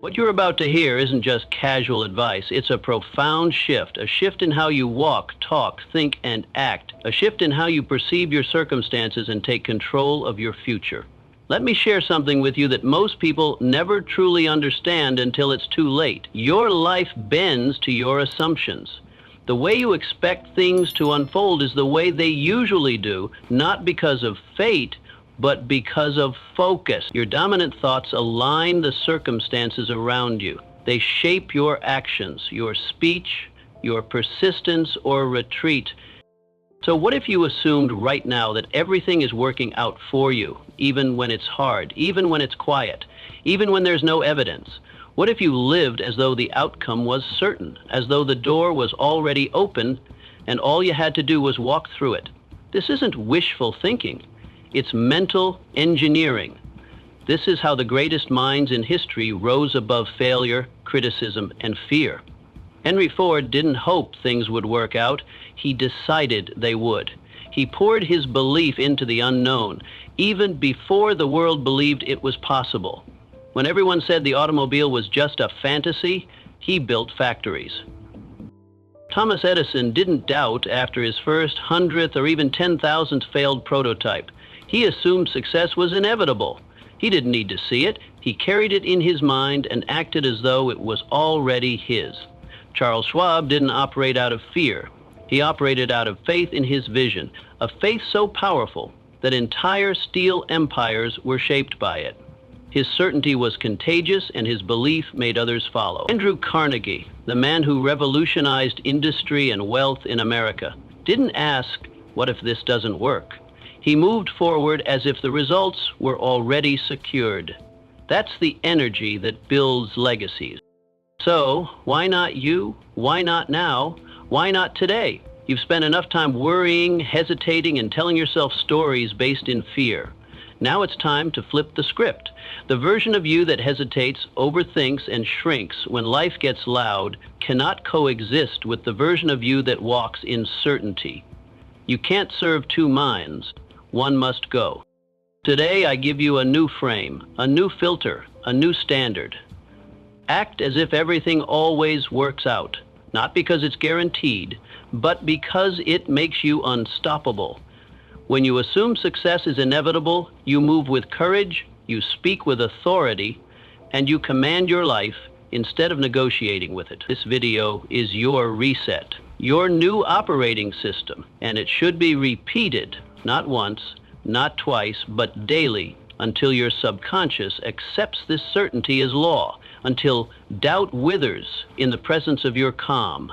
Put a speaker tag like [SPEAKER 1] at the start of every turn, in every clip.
[SPEAKER 1] What you're about to hear isn't just casual advice. It's a profound shift, a shift in how you walk, talk, think, and act, a shift in how you perceive your circumstances and take control of your future. Let me share something with you that most people never truly understand until it's too late. Your life bends to your assumptions. The way you expect things to unfold is the way they usually do, not because of fate, but because of focus. Your dominant thoughts align the circumstances around you. They shape your actions, your speech, your persistence or retreat. So what if you assumed right now that everything is working out for you, even when it's hard, even when it's quiet, even when there's no evidence? What if you lived as though the outcome was certain, as though the door was already open and all you had to do was walk through it? This isn't wishful thinking. It's mental engineering. This is how the greatest minds in history rose above failure, criticism, and fear. Henry Ford didn't hope things would work out. He decided they would. He poured his belief into the unknown, even before the world believed it was possible. When everyone said the automobile was just a fantasy, he built factories. Thomas Edison didn't doubt after his first 100th or even 10,000th failed prototype. He assumed success was inevitable. He didn't need to see it. He carried it in his mind and acted as though it was already his. Charles Schwab didn't operate out of fear. He operated out of faith in his vision, a faith so powerful that entire steel empires were shaped by it. His certainty was contagious, and his belief made others follow. Andrew Carnegie, the man who revolutionized industry and wealth in America, didn't ask, "What if this doesn't work?" He moved forward as if the results were already secured. That's the energy that builds legacies. So, why not you? Why not now? Why not today? You've spent enough time worrying, hesitating, and telling yourself stories based in fear. Now it's time to flip the script. The version of you that hesitates, overthinks, and shrinks when life gets loud cannot coexist with the version of you that walks in certainty. You can't serve two minds. One must go. Today I give you a new frame, a new filter, a new standard. Act as if everything always works out, not because it's guaranteed, but because it makes you unstoppable. When you assume success is inevitable, you move with courage, you speak with authority, and you command your life instead of negotiating with it. This video is your reset, your new operating system, and it should be repeated, not once, not twice, but daily, until your subconscious accepts this certainty as law, until doubt withers in the presence of your calm.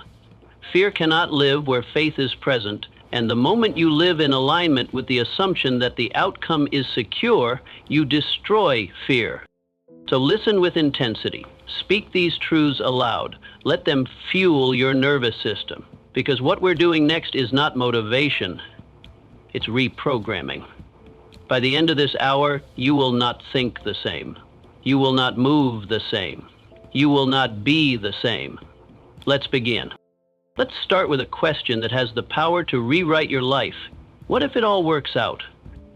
[SPEAKER 1] Fear cannot live where faith is present, and the moment you live in alignment with the assumption that the outcome is secure, you destroy fear. So listen with intensity. Speak these truths aloud. Let them fuel your nervous system. Because what we're doing next is not motivation, it's reprogramming. By the end of this hour, you will not think the same. You will not move the same. You will not be the same. Let's begin. Let's start with a question that has the power to rewrite your life. What if it all works out?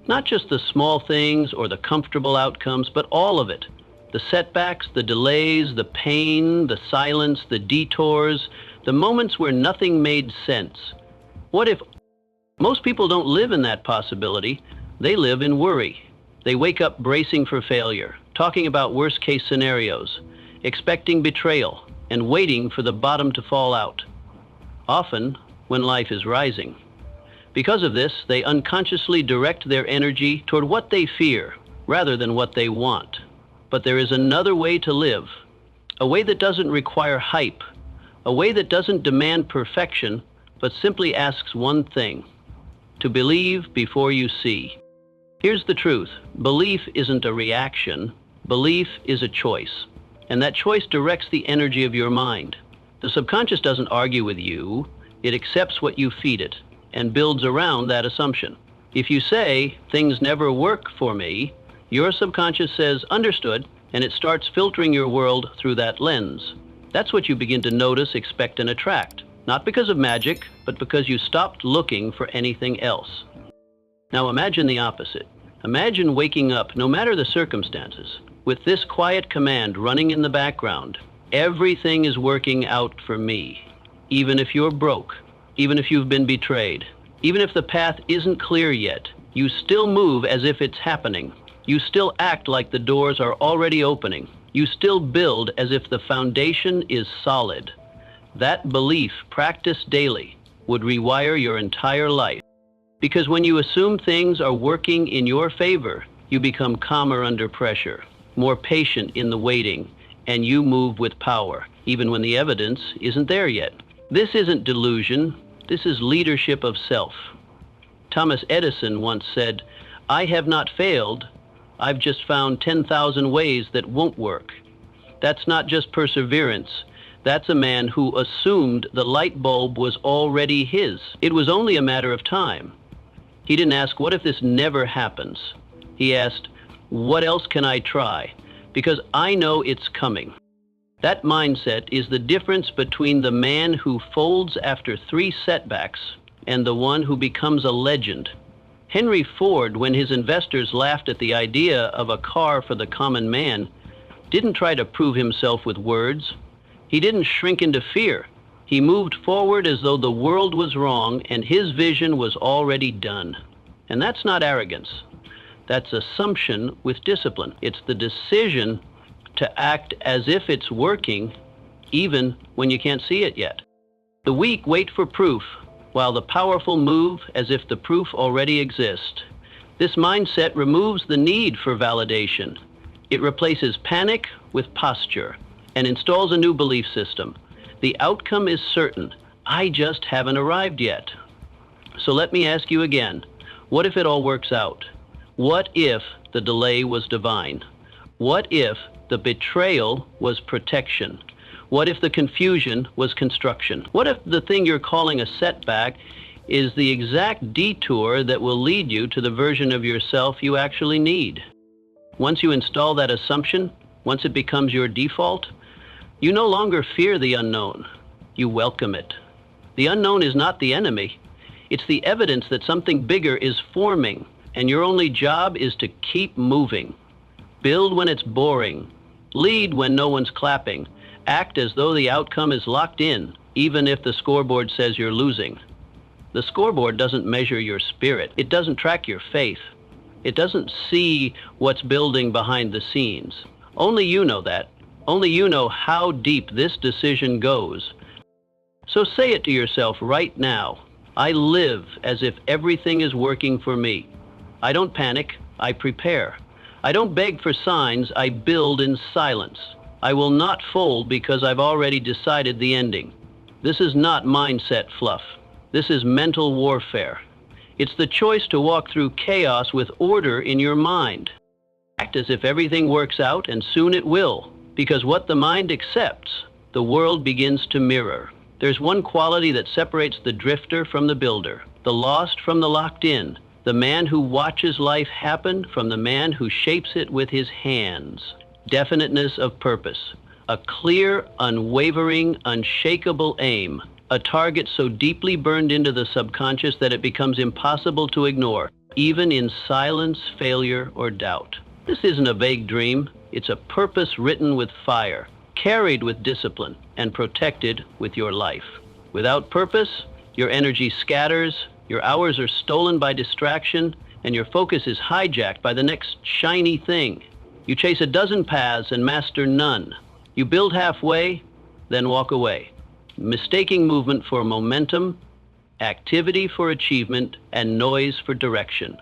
[SPEAKER 1] Not just the small things or the comfortable outcomes, but all of it. The setbacks, the delays, the pain, the silence, the detours, the moments where nothing made sense. What if most people don't live in that possibility? They live in worry. They wake up bracing for failure, talking about worst-case scenarios, expecting betrayal, and waiting for the bottom to fall out. Often when life is rising. Because of this, they unconsciously direct their energy toward what they fear rather than what they want. But there is another way to live, a way that doesn't require hype, a way that doesn't demand perfection, but simply asks one thing: to believe before you see. Here's the truth. Belief isn't a reaction. Belief is a choice. And that choice directs the energy of your mind. The subconscious doesn't argue with you. It accepts what you feed it and builds around that assumption. If you say, "Things never work for me," your subconscious says, "Understood," and it starts filtering your world through that lens. That's what you begin to notice, expect, and attract. Not because of magic, but because you stopped looking for anything else. Now imagine the opposite. Imagine waking up, no matter the circumstances, with this quiet command running in the background: everything is working out for me. Even if you're broke, even if you've been betrayed, even if the path isn't clear yet, you still move as if it's happening. You still act like the doors are already opening. You still build as if the foundation is solid. That belief, practiced daily, would rewire your entire life. Because when you assume things are working in your favor, you become calmer under pressure, more patient in the waiting, and you move with power, even when the evidence isn't there yet. This isn't delusion, this is leadership of self. Thomas Edison once said, "I have not failed, I've just found 10,000 ways that won't work." That's not just perseverance. That's a man who assumed the light bulb was already his. It was only a matter of time. He didn't ask, what if this never happens? He asked, what else can I try? Because I know it's coming. That mindset is the difference between the man who folds after 3 setbacks and the one who becomes a legend. Henry Ford, when his investors laughed at the idea of a car for the common man, didn't try to prove himself with words. He didn't shrink into fear. He moved forward as though the world was wrong and his vision was already done. And that's not arrogance. That's assumption with discipline. It's the decision to act as if it's working, even when you can't see it yet. The weak wait for proof, while the powerful move as if the proof already exists. This mindset removes the need for validation. It replaces panic with posture and installs a new belief system. The outcome is certain. I just haven't arrived yet. So let me ask you again, what if it all works out? What if the delay was divine? What if the betrayal was protection? What if the confusion was construction? What if the thing you're calling a setback is the exact detour that will lead you to the version of yourself you actually need? Once you install that assumption, once it becomes your default, you no longer fear the unknown. You welcome it. The unknown is not the enemy. It's the evidence that something bigger is forming, and your only job is to keep moving. Build when it's boring. Lead when no one's clapping. Act as though the outcome is locked in, even if the scoreboard says you're losing. The scoreboard doesn't measure your spirit. It doesn't track your faith. It doesn't see what's building behind the scenes. Only you know that. Only you know how deep this decision goes. So say it to yourself right now. I live as if everything is working for me. I don't panic, I prepare. I don't beg for signs, I build in silence. I will not fold because I've already decided the ending. This is not mindset fluff. This is mental warfare. It's the choice to walk through chaos with order in your mind. Act as if everything works out, and soon it will. Because what the mind accepts, the world begins to mirror. There's one quality that separates the drifter from the builder, the lost from the locked in, the man who watches life happen from the man who shapes it with his hands. Definiteness of purpose, a clear, unwavering, unshakable aim, a target so deeply burned into the subconscious that it becomes impossible to ignore, even in silence, failure, or doubt. This isn't a vague dream. It's a purpose written with fire, carried with discipline, and protected with your life. Without purpose, your energy scatters, your hours are stolen by distraction, and your focus is hijacked by the next shiny thing. You chase a dozen paths and master none. You build halfway, then walk away, mistaking movement for momentum, activity for achievement, and noise for direction.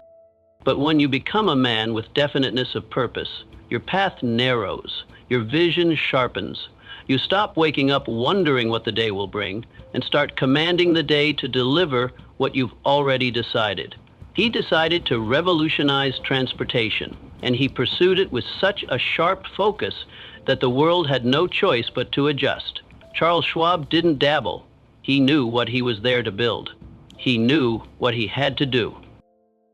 [SPEAKER 1] But when you become a man with definiteness of purpose, your path narrows, your vision sharpens. You stop waking up wondering what the day will bring and start commanding the day to deliver what you've already decided. He decided to revolutionize transportation, and he pursued it with such a sharp focus that the world had no choice but to adjust. Charles Schwab didn't dabble. He knew what he was there to build. He knew what he had to do.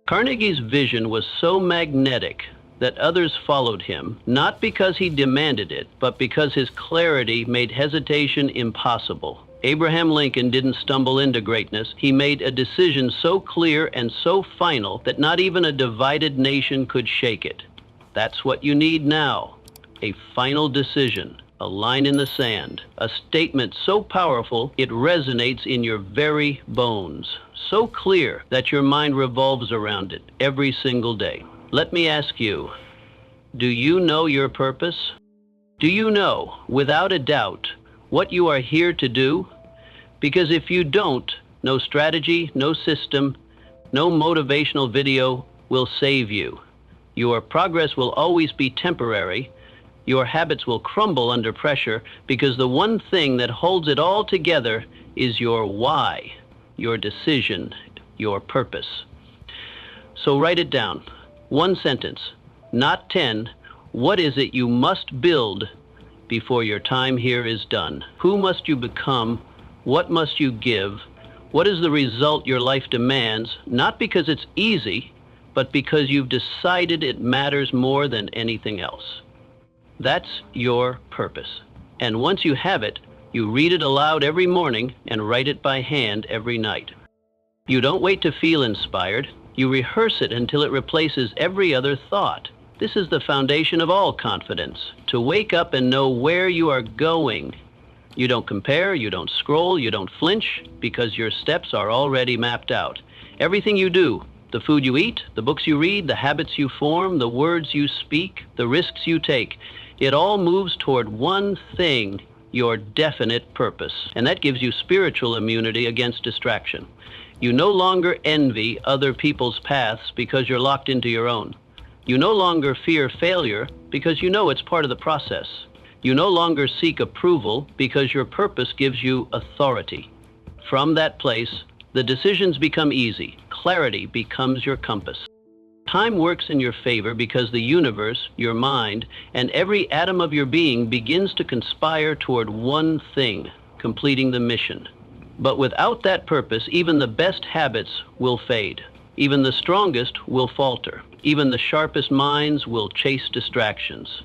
[SPEAKER 1] Carnegie's vision was so magnetic that others followed him, not because he demanded it, but because his clarity made hesitation impossible. Abraham Lincoln didn't stumble into greatness. He made a decision so clear and so final that not even a divided nation could shake it. That's what you need now. a final decision, a line in the sand, a statement so powerful it resonates in your very bones, so clear that your mind revolves around it every single day. Let me ask you, do you know your purpose? Do you know, without a doubt, what you are here to do? Because if you don't, no strategy, no system, no motivational video will save you. Your progress will always be temporary. Your habits will crumble under pressure because the one thing that holds it all together is your why, your decision, your purpose. So write it down. One sentence, not 10. What is it you must build before your time here is done? Who must you become? What must you give? What is the result your life demands? Not because it's easy, but because you've decided it matters more than anything else. That's your purpose. And once you have it, you read it aloud every morning and write it by hand every night. You don't wait to feel inspired. You rehearse it until it replaces every other thought. This is the foundation of all confidence, to wake up and know where you are going. You don't compare, you don't scroll, you don't flinch, because your steps are already mapped out. Everything you do, the food you eat, the books you read, the habits you form, the words you speak, the risks you take, it all moves toward one thing, your definite purpose. And that gives you spiritual immunity against distraction. You no longer envy other people's paths because you're locked into your own. You no longer fear failure because you know it's part of the process. You no longer seek approval because your purpose gives you authority. From that place, the decisions become easy. Clarity becomes your compass. Time works in your favor because the universe, your mind, and every atom of your being begins to conspire toward one thing, completing the mission. But without that purpose, even the best habits will fade. Even the strongest will falter. Even the sharpest minds will chase distractions.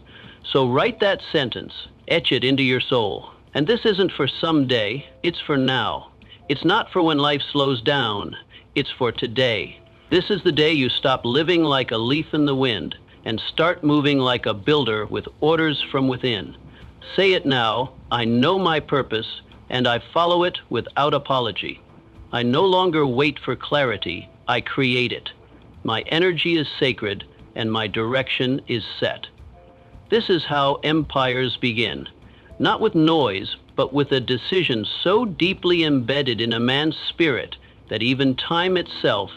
[SPEAKER 1] So write that sentence, etch it into your soul. And this isn't for someday, it's for now. It's not for when life slows down, it's for today. This is the day you stop living like a leaf in the wind and start moving like a builder with orders from within. Say it now, I know my purpose, and I follow it without apology. I no longer wait for clarity, I create it. My energy is sacred, and my direction is set. This is how empires begin, not with noise, but with a decision so deeply embedded in a man's spirit that even time itself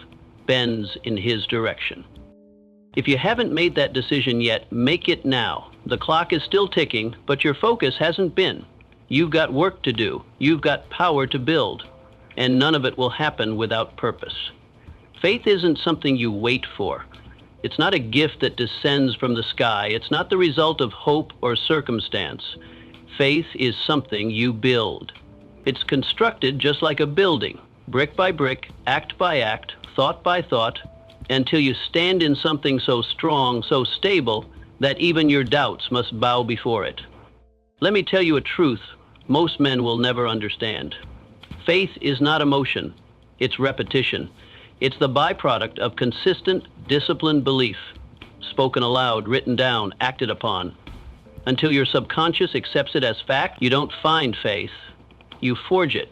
[SPEAKER 1] bends in his direction. If you haven't made that decision yet, make it now. The clock is still ticking, but your focus hasn't been. You've got work to do. You've got power to build, and none of it will happen without purpose. Faith isn't something you wait for. It's not a gift that descends from the sky. It's not the result of hope or circumstance. Faith is something you build. It's constructed just like a building, brick by brick, act by act, thought by thought, until you stand in something so strong, so stable, that even your doubts must bow before it. Let me tell you a truth most men will never understand. Faith is not emotion, it's repetition. It's the byproduct of consistent, disciplined belief, spoken aloud, written down, acted upon. Until your subconscious accepts it as fact, you don't find faith. You forge it,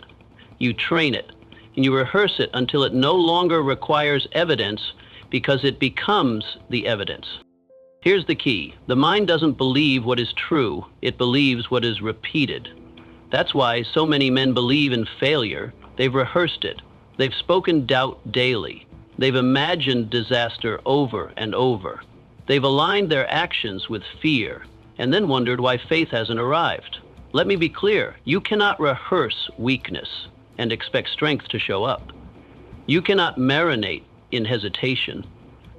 [SPEAKER 1] you train it, and you rehearse it until it no longer requires evidence because it becomes the evidence. Here's the key. The mind doesn't believe what is true, it believes what is repeated. That's why so many men believe in failure. They've rehearsed it. They've spoken doubt daily. They've imagined disaster over and over. They've aligned their actions with fear and then wondered why faith hasn't arrived. Let me be clear. You cannot rehearse weakness and expect strength to show up. You cannot marinate in hesitation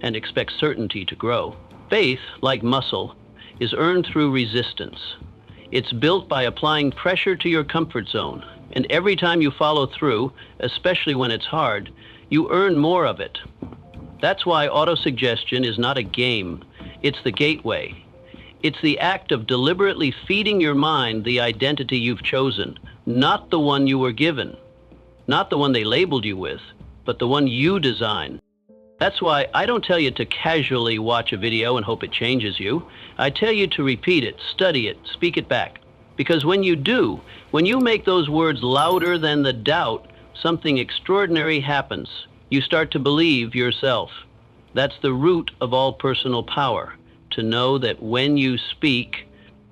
[SPEAKER 1] and expect certainty to grow. Faith, like muscle, is earned through resistance. It's built by applying pressure to your comfort zone. And every time you follow through, especially when it's hard, you earn more of it. That's why autosuggestion is not a game. It's the gateway. It's the act of deliberately feeding your mind the identity you've chosen, not the one you were given, not the one they labeled you with, but the one you design. That's why I don't tell you to casually watch a video and hope it changes you. I tell you to repeat it, study it, speak it back. Because when you do, when you make those words louder than the doubt, something extraordinary happens. You start to believe yourself. That's the root of all personal power, to know that when you speak,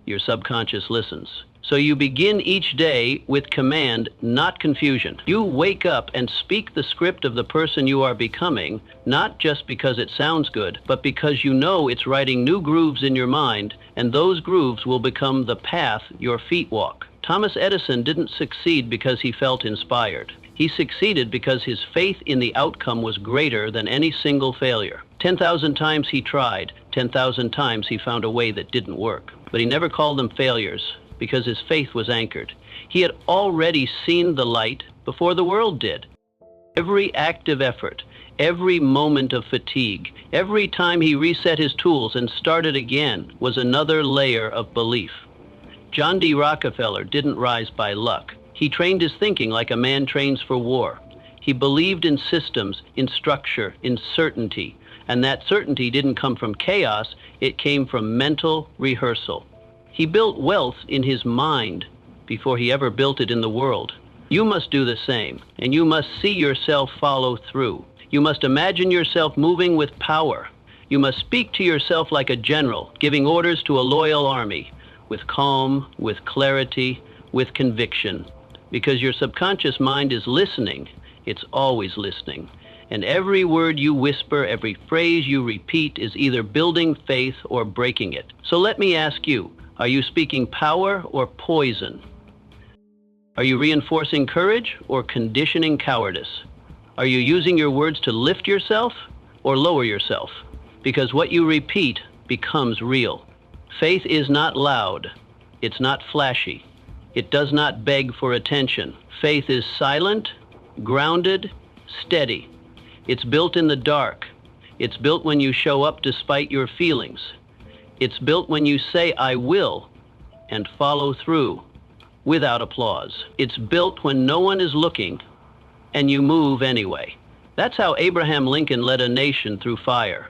[SPEAKER 1] your subconscious listens. So you begin each day with command, not confusion. You wake up and speak the script of the person you are becoming, not just because it sounds good, but because you know it's writing new grooves in your mind, and those grooves will become the path your feet walk. Thomas Edison didn't succeed because he felt inspired. He succeeded because his faith in the outcome was greater than any single failure. 10,000 times he tried, 10,000 times he found a way that didn't work. But he never called them failures, because his faith was anchored. He had already seen the light before the world did. Every active effort, every moment of fatigue, every time he reset his tools and started again was another layer of belief. John D. Rockefeller didn't rise by luck. He trained his thinking like a man trains for war. He believed in systems, in structure, in certainty, and that certainty didn't come from chaos, it came from mental rehearsal. He built wealth in his mind before he ever built it in the world. You must do the same, and you must see yourself follow through. You must imagine yourself moving with power. You must speak to yourself like a general, giving orders to a loyal army, with calm, with clarity, with conviction. Because your subconscious mind is listening. It's always listening. And every word you whisper, every phrase you repeat is either building faith or breaking it. So let me ask you, are you speaking power or poison? Are you reinforcing courage or conditioning cowardice? Are you using your words to lift yourself or lower yourself? Because what you repeat becomes real. Faith is not loud. It's not flashy. It does not beg for attention. Faith is silent, grounded, steady. It's built in the dark. It's built when you show up despite your feelings. It's built when you say, I will, and follow through without applause. It's built when no one is looking, and you move anyway. That's how Abraham Lincoln led a nation through fire.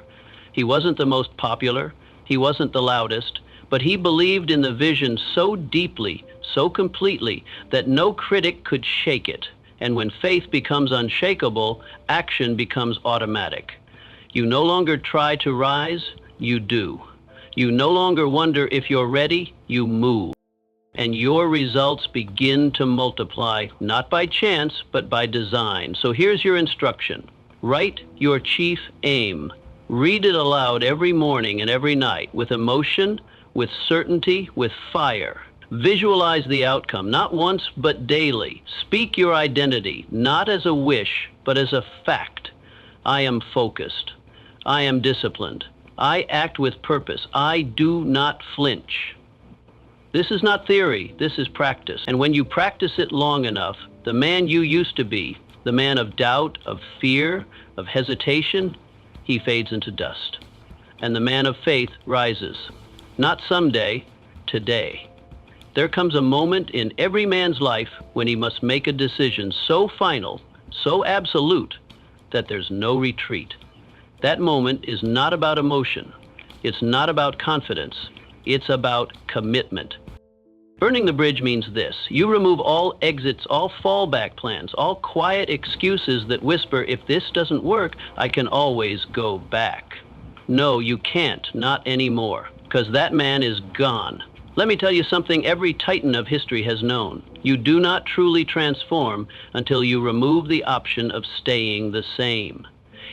[SPEAKER 1] He wasn't the most popular, he wasn't the loudest, but he believed in the vision so deeply, so completely, that no critic could shake it. And when faith becomes unshakable, action becomes automatic. You no longer try to rise, you do. You no longer wonder if you're ready, you move. And your results begin to multiply, not by chance, but by design. So here's your instruction. Write your chief aim. Read it aloud every morning and every night with emotion, with certainty, with fire. Visualize the outcome, not once, but daily. Speak your identity, not as a wish, but as a fact. I am focused. I am disciplined. I act with purpose. I do not flinch. This is not theory, this is practice. And when you practice it long enough, the man you used to be, the man of doubt, of fear, of hesitation, he fades into dust. And the man of faith rises. Not someday, today. There comes a moment in every man's life when he must make a decision so final, so absolute, that there's no retreat. That moment is not about emotion. It's not about confidence. It's about commitment. Burning the bridge means this. You remove all exits, all fallback plans, all quiet excuses that whisper, if this doesn't work, I can always go back. No, you can't, not anymore, because that man is gone. Let me tell you something every titan of history has known. You do not truly transform until you remove the option of staying the same.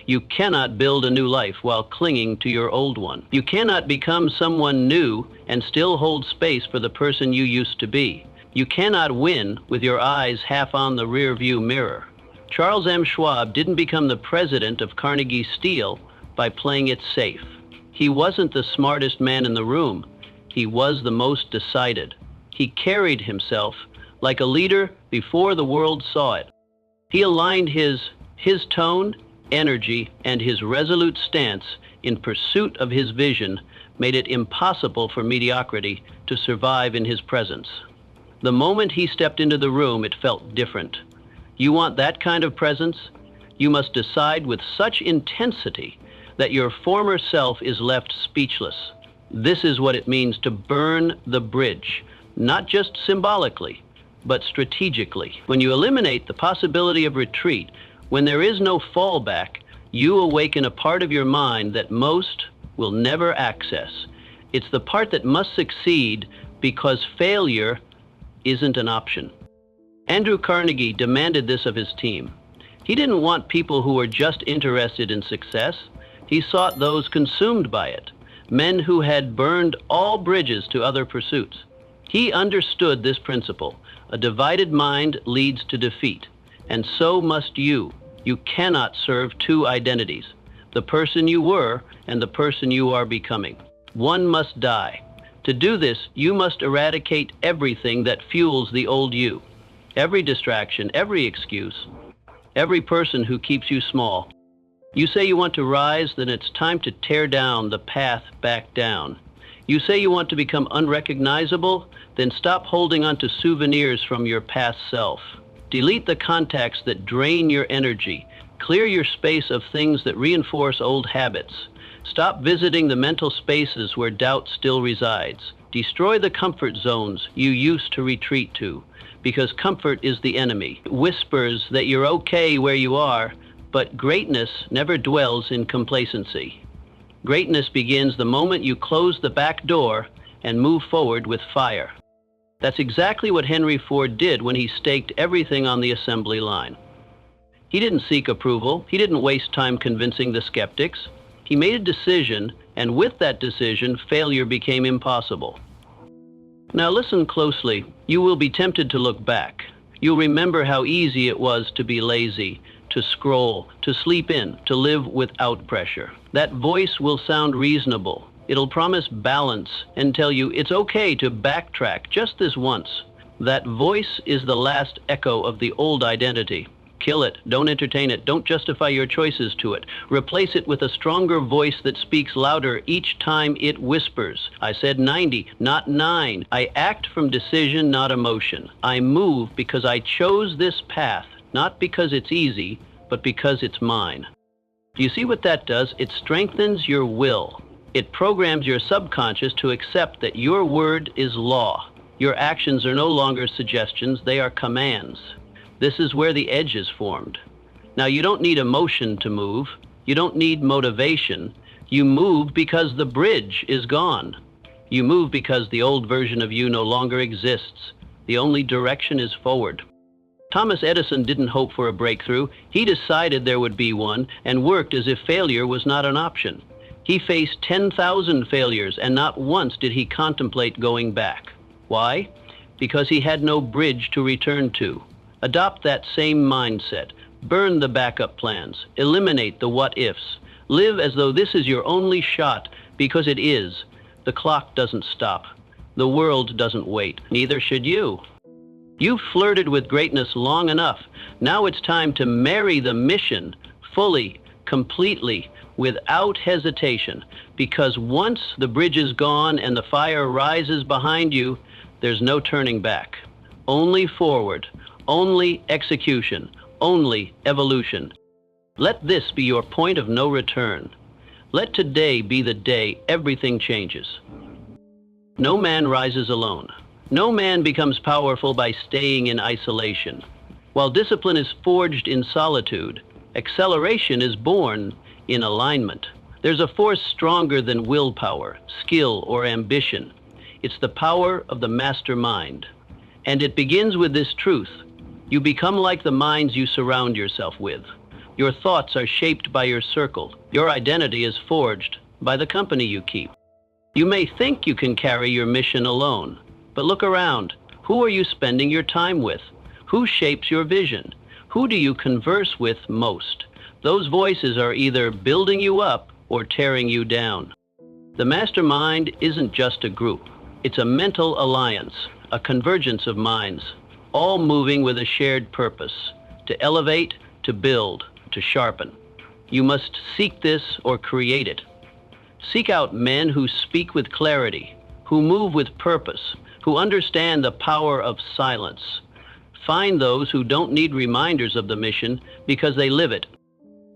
[SPEAKER 1] You cannot build a new life while clinging to your old one. You cannot become someone new and still hold space for the person you used to be. You cannot win with your eyes half on the rearview mirror. Charles M. Schwab didn't become the president of Carnegie Steel by playing it safe. He wasn't the smartest man in the room. He was the most decided. He carried himself like a leader before the world saw it. He aligned his tone, energy, and his resolute stance in pursuit of his vision made it impossible for mediocrity to survive in his presence. The moment he stepped into the room, it felt different. You want that kind of presence? You must decide with such intensity that your former self is left speechless. This is what it means to burn the bridge, not just symbolically, but strategically. When you eliminate the possibility of retreat, when there is no fallback, you awaken a part of your mind that most will never access. It's the part that must succeed because failure isn't an option. Andrew Carnegie demanded this of his team. He didn't want people who were just interested in success. He sought those consumed by it, men who had burned all bridges to other pursuits. He understood this principle. A divided mind leads to defeat, and so must you. You cannot serve two identities, the person you were and the person you are becoming. One must die. To do this, you must eradicate everything that fuels the old you. Every distraction, every excuse, every person who keeps you small. You say you want to rise, then it's time to tear down the path back down. You say you want to become unrecognizable, then stop holding on to souvenirs from your past self. Delete the contacts that drain your energy. Clear your space of things that reinforce old habits. Stop visiting the mental spaces where doubt still resides. Destroy the comfort zones you used to retreat to, because comfort is the enemy. It whispers that you're okay where you are, but greatness never dwells in complacency. Greatness begins the moment you close the back door and move forward with fire. That's exactly what Henry Ford did when he staked everything on the assembly line. He didn't seek approval. He didn't waste time convincing the skeptics. He made a decision, and with that decision, failure became impossible. Now listen closely. You will be tempted to look back. You'll remember how easy it was to be lazy, to scroll, to sleep in, to live without pressure. That voice will sound reasonable. It'll promise balance and tell you it's okay to backtrack just this once. That voice is the last echo of the old identity. Kill it. Don't entertain it. Don't justify your choices to it. Replace it with a stronger voice that speaks louder each time it whispers. I said 90, not 9. I act from decision, not emotion. I move because I chose this path, not because it's easy, but because it's mine. Do you see what that does? It strengthens your will. It programs your subconscious to accept that your word is law. Your actions are no longer suggestions, they are commands. This is where the edge is formed. Now, you don't need emotion to move. You don't need motivation. You move because the bridge is gone. You move because the old version of you no longer exists. The only direction is forward. Thomas Edison didn't hope for a breakthrough. He decided there would be one and worked as if failure was not an option. He faced 10,000 failures, and not once did he contemplate going back. Why? Because he had no bridge to return to. Adopt that same mindset. Burn the backup plans. Eliminate the what-ifs. Live as though this is your only shot, because it is. The clock doesn't stop. The world doesn't wait. Neither should you. You've flirted with greatness long enough. Now it's time to marry the mission fully, completely, without hesitation, because once the bridge is gone and the fire rises behind you, there's no turning back. Only forward. Only execution, only evolution. Let this be your point of no return. Let today be the day everything changes. No man rises alone. No man becomes powerful by staying in isolation. While discipline is forged in solitude, acceleration is born in alignment. There's a force stronger than willpower, skill, or ambition. It's the power of the master mind. And it begins with this truth. You become like the minds you surround yourself with. Your thoughts are shaped by your circle. Your identity is forged by the company you keep. You may think you can carry your mission alone, but look around. Who are you spending your time with? Who shapes your vision? Who do you converse with most? Those voices are either building you up or tearing you down. The mastermind isn't just a group. It's a mental alliance, a convergence of minds, all moving with a shared purpose, to elevate, to build, to sharpen. You must seek this or create it. Seek out men who speak with clarity, who move with purpose, who understand the power of silence. Find those who don't need reminders of the mission because they live it.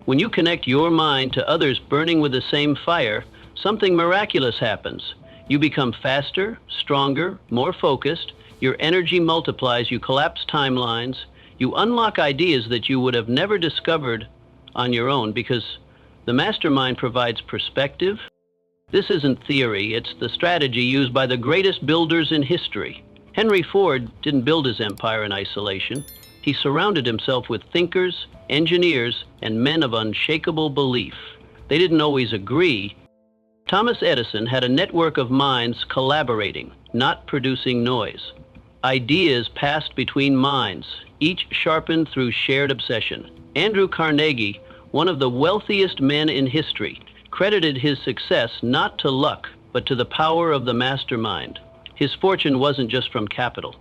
[SPEAKER 1] When you connect your mind to others burning with the same fire, something miraculous happens. You become faster, stronger, more focused, your energy multiplies, you collapse timelines, you unlock ideas that you would have never discovered on your own because the mastermind provides perspective. This isn't theory, it's the strategy used by the greatest builders in history. Henry Ford didn't build his empire in isolation. He surrounded himself with thinkers, engineers, and men of unshakable belief. They didn't always agree. Thomas Edison had a network of minds collaborating, not producing noise. Ideas passed between minds, each sharpened through shared obsession. Andrew Carnegie, one of the wealthiest men in history, credited his success not to luck, but to the power of the mastermind. His fortune wasn't just from capital.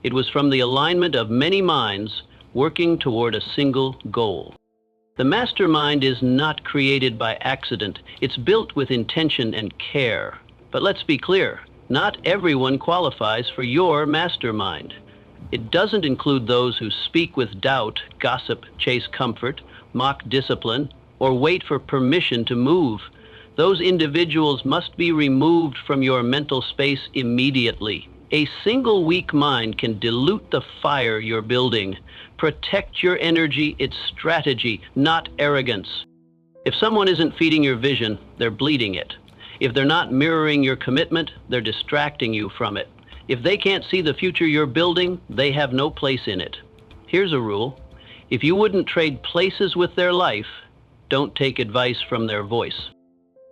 [SPEAKER 1] It was from the alignment of many minds working toward a single goal. The mastermind is not created by accident. It's built with intention and care. But let's be clear, not everyone qualifies for your mastermind. It doesn't include those who speak with doubt, gossip, chase comfort, mock discipline, or wait for permission to move. Those individuals must be removed from your mental space immediately. A single weak mind can dilute the fire you're building. Protect your energy, it's strategy, not arrogance. If someone isn't feeding your vision, they're bleeding it. If they're not mirroring your commitment, they're distracting you from it. If they can't see the future you're building, they have no place in it. Here's a rule. If you wouldn't trade places with their life, don't take advice from their voice.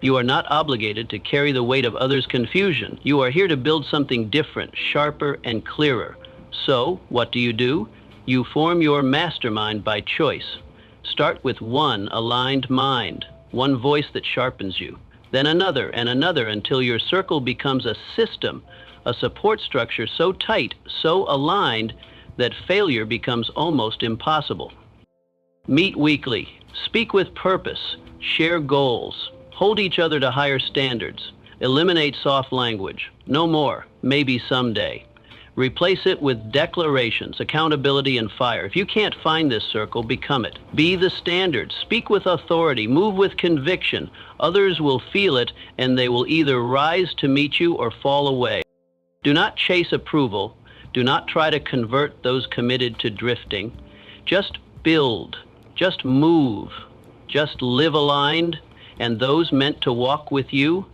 [SPEAKER 1] You are not obligated to carry the weight of others' confusion. You are here to build something different, sharper, and clearer. So, what do? You form your mastermind by choice. Start with one aligned mind, one voice that sharpens you, then another and another until your circle becomes a system, a support structure so tight, so aligned, that failure becomes almost impossible. Meet weekly, speak with purpose, share goals, hold each other to higher standards, eliminate soft language, no more, maybe someday. Replace it with declarations, accountability, and fire. If you can't find this circle, become it. Be the standard, speak with authority, move with conviction. Others will feel it, and they will either rise to meet you or fall away. Do not chase approval. Do not try to convert those committed to drifting. Just build, just move, just live aligned, and those meant to walk with you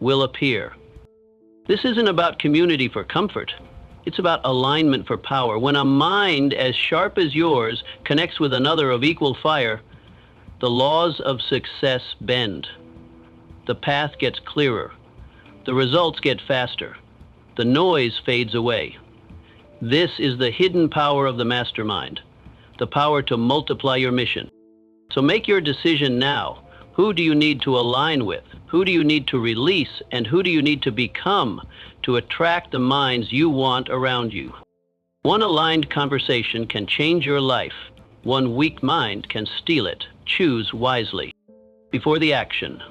[SPEAKER 1] will appear. This isn't about community for comfort. It's about alignment for power. When a mind as sharp as yours connects with another of equal fire, the laws of success bend. The path gets clearer. The results get faster. The noise fades away. This is the hidden power of the mastermind, the power to multiply your mission. So make your decision now. Who do you need to align with? Who do you need to release? And who do you need to become to attract the minds you want around you? One aligned conversation can change your life. One weak mind can steal it. Choose wisely. Before the action,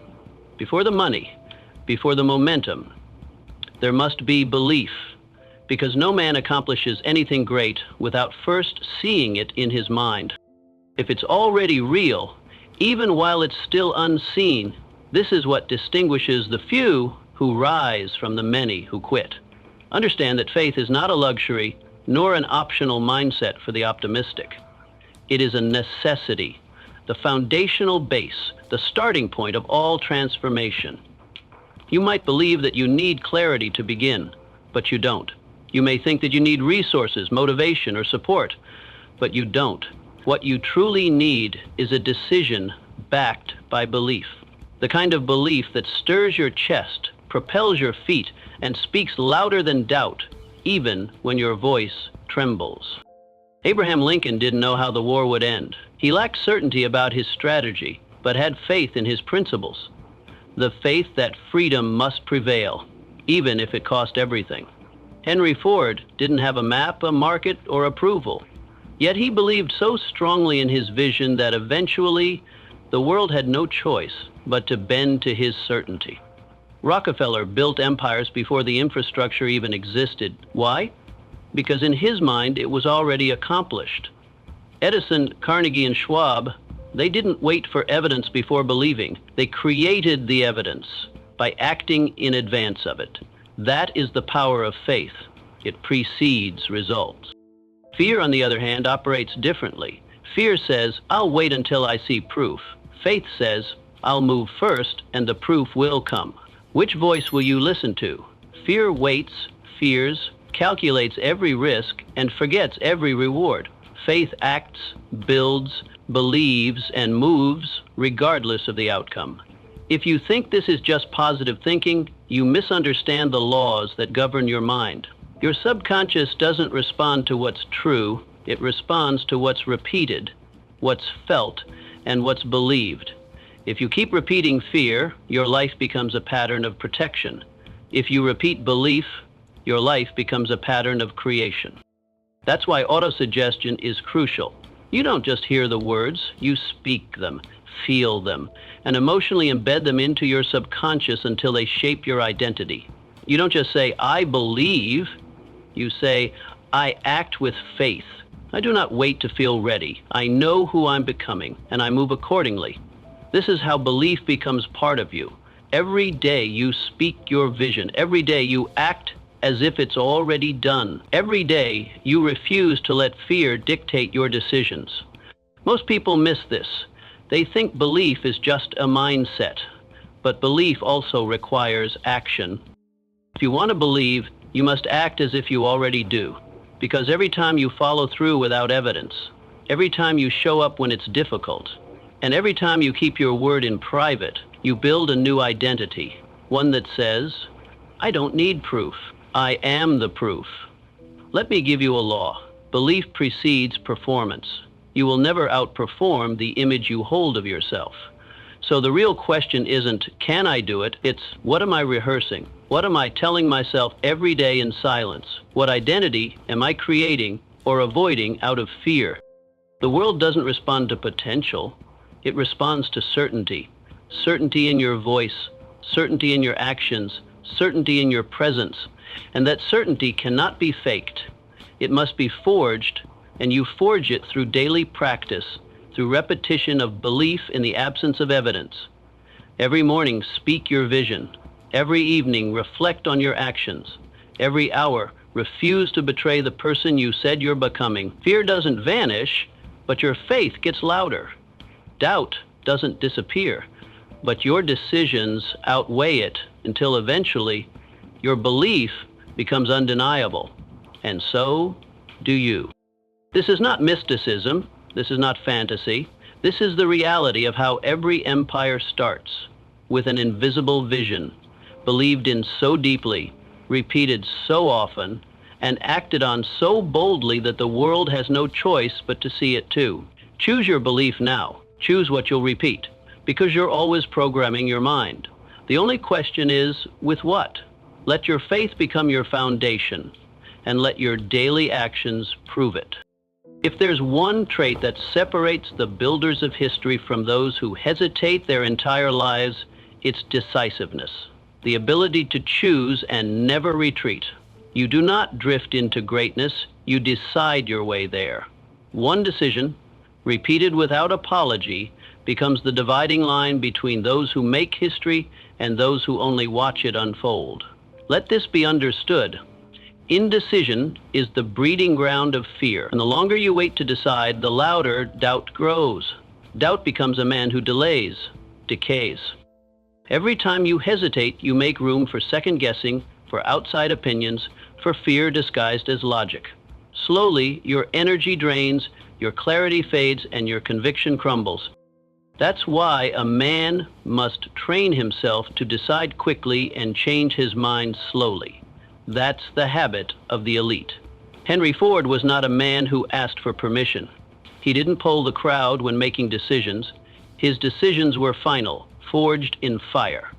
[SPEAKER 1] before the money, before the momentum, there must be belief, because no man accomplishes anything great without first seeing it in his mind. If it's already real, even while it's still unseen, this is what distinguishes the few who rise from the many who quit. Understand that faith is not a luxury nor an optional mindset for the optimistic. It is a necessity, the foundational base, the starting point of all transformation. You might believe that you need clarity to begin, but you don't. You may think that you need resources, motivation, or support, but you don't. What you truly need is a decision backed by belief. The kind of belief that stirs your chest, propels your feet, and speaks louder than doubt, even when your voice trembles. Abraham Lincoln didn't know how the war would end. He lacked certainty about his strategy, but had faith in his principles. The faith that freedom must prevail, even if it cost everything. Henry Ford didn't have a map, a market, or approval. Yet he believed so strongly in his vision that eventually the world had no choice but to bend to his certainty. Rockefeller built empires before the infrastructure even existed. Why? Because in his mind it was already accomplished. Edison, Carnegie, and Schwab They didn't wait for evidence before believing. They created the evidence by acting in advance of it. That is the power of faith. It precedes results. Fear, on the other hand, operates differently. Fear says, I'll wait until I see proof. Faith says, I'll move first and the proof will come. Which voice will you listen to? Fear waits, fears, calculates every risk, and forgets every reward. Faith acts, builds, believes, and moves regardless of the outcome. If you think this is just positive thinking, you misunderstand the laws that govern your mind. Your subconscious doesn't respond to what's true, it responds to what's repeated, what's felt, and what's believed. If you keep repeating fear, your life becomes a pattern of protection. If you repeat belief, your life becomes a pattern of creation. That's why autosuggestion is crucial. You don't just hear the words, you speak them, feel them, and emotionally embed them into your subconscious until they shape your identity. You don't just say, I believe, you say, I act with faith. I do not wait to feel ready. I know who I'm becoming, and I move accordingly. This is how belief becomes part of you. Every day you speak your vision. Every day you act as if it's already done. Every day you refuse to let fear dictate your decisions. Most people miss this. They think belief is just a mindset, but belief also requires action. If you want to believe, you must act as if you already do. Because every time you follow through without evidence, every time you show up when it's difficult, and every time you keep your word in private, you build a new identity, one that says, I don't need proof. I am the proof. Let me give you a law. Belief precedes performance. You will never outperform the image you hold of yourself. So the real question isn't, can I do it? It's, what am I rehearsing? What am I telling myself every day in silence? What identity am I creating or avoiding out of fear? The world doesn't respond to potential. It responds to certainty. Certainty in your voice, certainty in your actions, certainty in your presence. And that certainty cannot be faked. It must be forged, and you forge it through daily practice, through repetition of belief in the absence of evidence. Every morning, speak your vision. Every evening, reflect on your actions. Every hour, refuse to betray the person you said you're becoming. Fear doesn't vanish, but your faith gets louder. Doubt doesn't disappear, but your decisions outweigh it until eventually your belief becomes undeniable, and so do you. This is not mysticism. This is not fantasy. This is the reality of how every empire starts, with an invisible vision, believed in so deeply, repeated so often, and acted on so boldly that the world has no choice but to see it too. Choose your belief now. Choose what you'll repeat, because you're always programming your mind. The only question is, with what? Let your faith become your foundation, and let your daily actions prove it. If there's one trait that separates the builders of history from those who hesitate their entire lives, it's decisiveness, the ability to choose and never retreat. You do not drift into greatness, you decide your way there. One decision, repeated without apology, becomes the dividing line between those who make history and those who only watch it unfold. Let this be understood. Indecision is the breeding ground of fear, and the longer you wait to decide, the louder doubt grows. Doubt becomes a man who delays, decays. Every time you hesitate, you make room for second guessing, for outside opinions, for fear disguised as logic. Slowly, your energy drains, your clarity fades, and your conviction crumbles. That's why a man must train himself to decide quickly and change his mind slowly. That's the habit of the elite. Henry Ford was not a man who asked for permission. He didn't poll the crowd when making decisions. His decisions were final, forged in fire.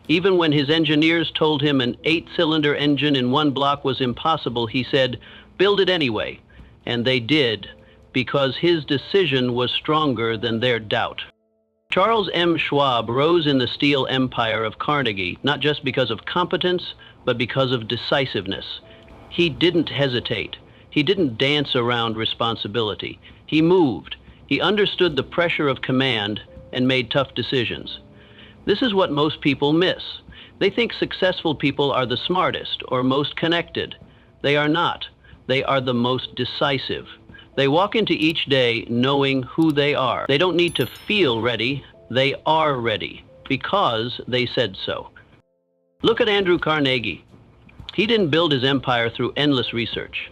[SPEAKER 1] Even when his engineers told him an 8-cylinder engine in one block was impossible, he said, "Build it anyway." And they did, because his decision was stronger than their doubt. Charles M. Schwab rose in the steel empire of Carnegie, not just because of competence, but because of decisiveness. He didn't hesitate. He didn't dance around responsibility. He moved. He understood the pressure of command and made tough decisions. This is what most people miss. They think successful people are the smartest or most connected. They are not. They are the most decisive. They walk into each day knowing who they are. They don't need to feel ready. They are ready because they said so. Look at Andrew Carnegie. He didn't build his empire through endless research.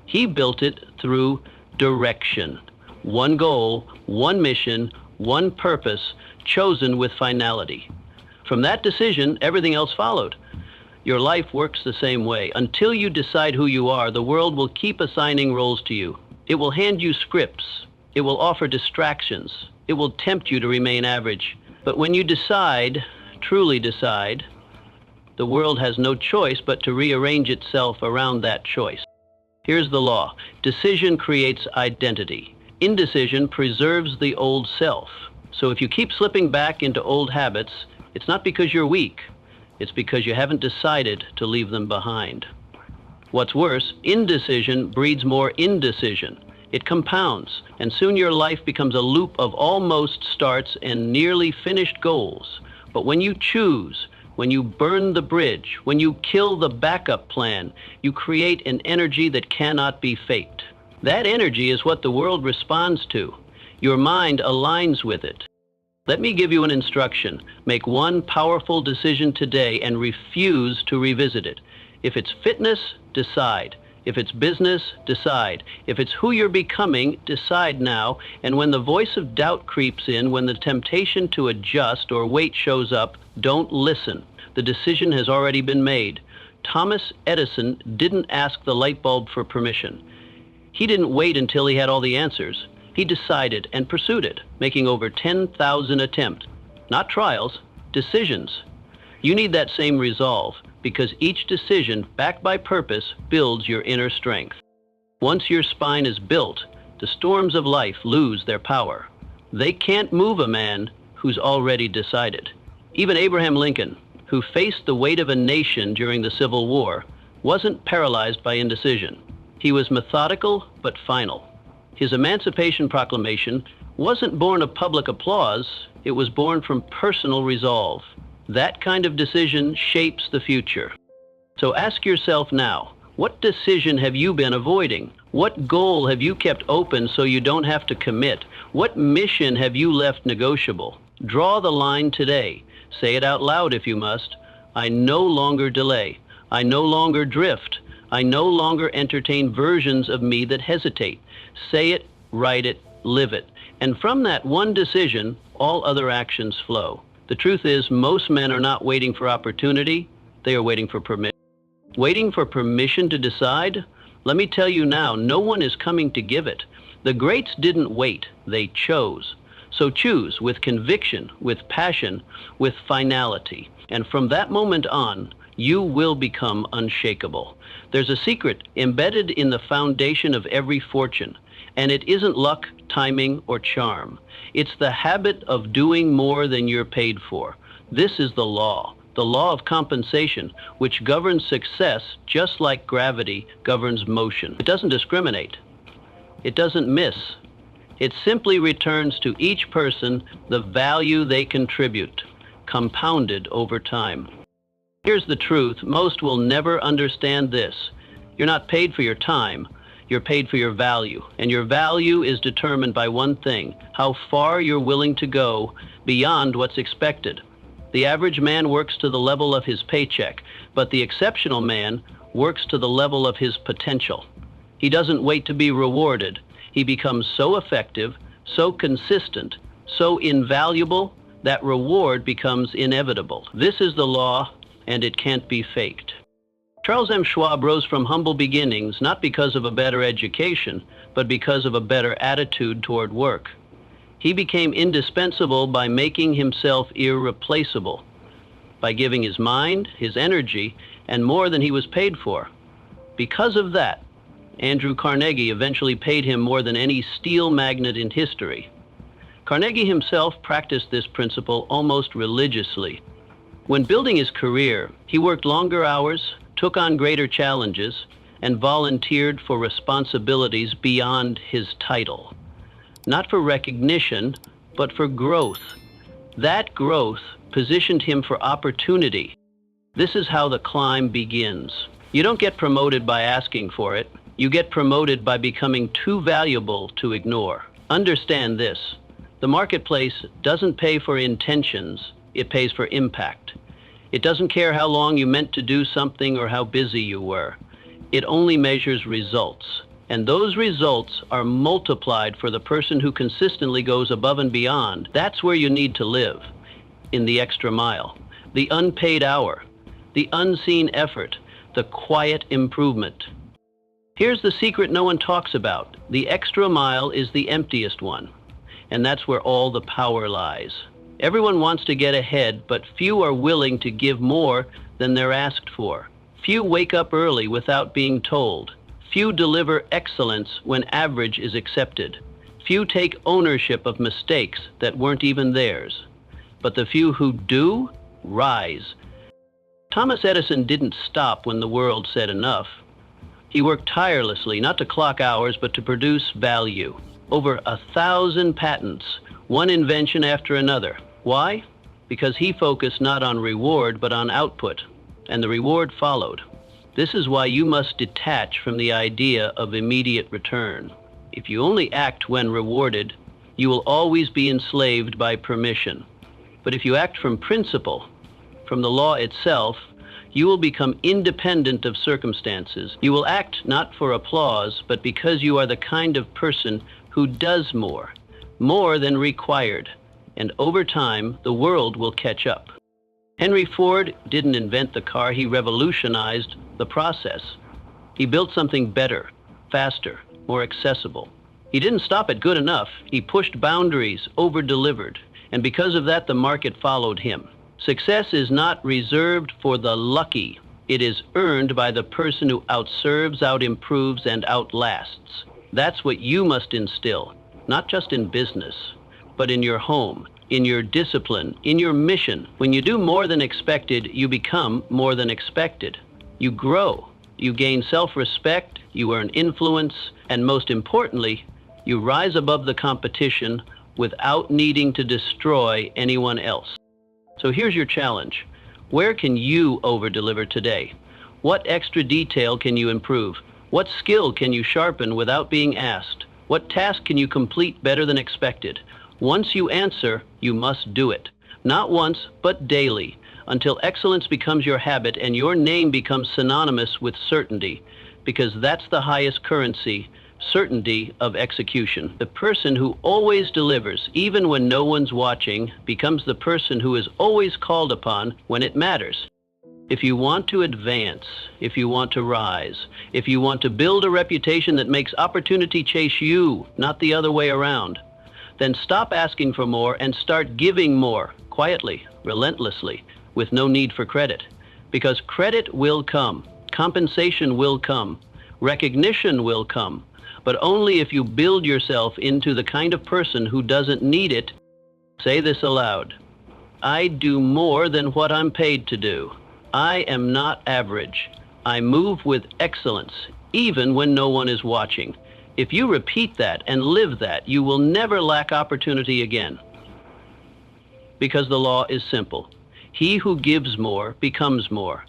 [SPEAKER 1] He built it through direction. One goal, one mission, one purpose, chosen with finality. From that decision, everything else followed. Your life works the same way. Until you decide who you are, the world will keep assigning roles to you. It will hand you scripts. It will offer distractions. It will tempt you to remain average. But when you decide, truly decide, the world has no choice but to rearrange itself around that choice. Here's the law. Decision creates identity. Indecision preserves the old self. So if you keep slipping back into old habits, it's not because you're weak. It's because you haven't decided to leave them behind. What's worse, indecision breeds more indecision. It compounds, and soon your life becomes a loop of almost starts and nearly finished goals. But when you choose, when you burn the bridge, when you kill the backup plan, you create an energy that cannot be faked. That energy is what the world responds to. Your mind aligns with it. Let me give you an instruction. Make one powerful decision today and refuse to revisit it. If it's fitness, decide. If it's business, decide. If it's who you're becoming, decide now. And when the voice of doubt creeps in, when the temptation to adjust or wait shows up, don't listen. The decision has already been made. Thomas Edison didn't ask the light bulb for permission. He didn't wait until he had all the answers. He decided and pursued it, making over 10,000 attempts. Not trials, decisions. You need that same resolve, because each decision, backed by purpose, builds your inner strength. Once your spine is built, the storms of life lose their power. They can't move a man who's already decided. Even Abraham Lincoln, who faced the weight of a nation during the Civil War, wasn't paralyzed by indecision. He was methodical but final. His Emancipation Proclamation wasn't born of public applause, it was born from personal resolve. That kind of decision shapes the future. So ask yourself now, what decision have you been avoiding? What goal have you kept open so you don't have to commit? What mission have you left negotiable? Draw the line today. Say it out loud if you must. I no longer delay. I no longer drift. I no longer entertain versions of me that hesitate. Say it, write it, live it. And from that one decision, all other actions flow. The truth is, most men are not waiting for opportunity, they are waiting for permission. Waiting for permission to decide? Let me tell you now, no one is coming to give it. The greats didn't wait, they chose. So choose with conviction, with passion, with finality. And from that moment on, you will become unshakable. There's a secret embedded in the foundation of every fortune, and it isn't luck, timing, or charm. It's the habit of doing more than you're paid for. This is the law of compensation, which governs success just like gravity governs motion. It doesn't discriminate. It doesn't miss. It simply returns to each person the value they contribute, compounded over time. Here's the truth, most will never understand this. You're not paid for your time, you're paid for your value. And your value is determined by one thing, how far you're willing to go beyond what's expected. The average man works to the level of his paycheck, but the exceptional man works to the level of his potential. He doesn't wait to be rewarded. He becomes so effective, so consistent, so invaluable, that reward becomes inevitable. This is the law, and it can't be faked. Charles M. Schwab rose from humble beginnings not because of a better education, but because of a better attitude toward work. He became indispensable by making himself irreplaceable, by giving his mind, his energy, and more than he was paid for. Because of that, Andrew Carnegie eventually paid him more than any steel magnate in history. Carnegie himself practiced this principle almost religiously. When building his career, he worked longer hours, took on greater challenges, and volunteered for responsibilities beyond his title. not for recognition, but for growth. That growth positioned him for opportunity. This is how the climb begins. You don't get promoted by asking for it. You get promoted by becoming too valuable to ignore. Understand this. The marketplace doesn't pay for intentions, it pays for impact. It doesn't care how long you meant to do something or how busy you were. It only measures results. And those results are multiplied for the person who consistently goes above and beyond. That's where you need to live, in the extra mile, the unpaid hour, the unseen effort, the quiet improvement. Here's the secret no one talks about. The extra mile is the emptiest one, and that's where all the power lies. Everyone wants to get ahead, but few are willing to give more than they're asked for. Few wake up early without being told. Few deliver excellence when average is accepted. Few take ownership of mistakes that weren't even theirs. But the few who do, rise. Thomas Edison didn't stop when the world said enough. He worked tirelessly, not to clock hours, but to produce value. Over 1,000 patents, one invention after another. Why? Because he focused not on reward, but on output, and the reward followed. This is why you must detach from the idea of immediate return. If you only act when rewarded, you will always be enslaved by permission. But if you act from principle, from the law itself, you will become independent of circumstances. You will act not for applause, but because you are the kind of person who does more than required. And over time, the world will catch up. Henry Ford didn't invent the car, he revolutionized the process. He built something better, faster, more accessible. He didn't stop at good enough, he pushed boundaries, over-delivered, and because of that, the market followed him. Success is not reserved for the lucky. It is earned by the person who outserves, outimproves, and outlasts. That's what you must instill, not just in business, but in your home, in your discipline, in your mission. When you do more than expected, you become more than expected. You grow, you gain self-respect, you earn influence, and most importantly, you rise above the competition without needing to destroy anyone else. So here's your challenge. Where can you over-deliver today? What extra detail can you improve? What skill can you sharpen without being asked? What task can you complete better than expected? Once you answer, you must do it. Not once, but daily, until excellence becomes your habit and your name becomes synonymous with certainty, because that's the highest currency, certainty of execution. The person who always delivers, even when no one's watching, becomes the person who is always called upon when it matters. If you want to advance, if you want to rise, if you want to build a reputation that makes opportunity chase you, not the other way around, then stop asking for more and start giving more, quietly, relentlessly, with no need for credit. Because credit will come, compensation will come, recognition will come, but only if you build yourself into the kind of person who doesn't need it. Say this aloud. I do more than what I'm paid to do. I am not average. I move with excellence, even when no one is watching. If you repeat that and live that, you will never lack opportunity again. Because the law is simple. He who gives more becomes more,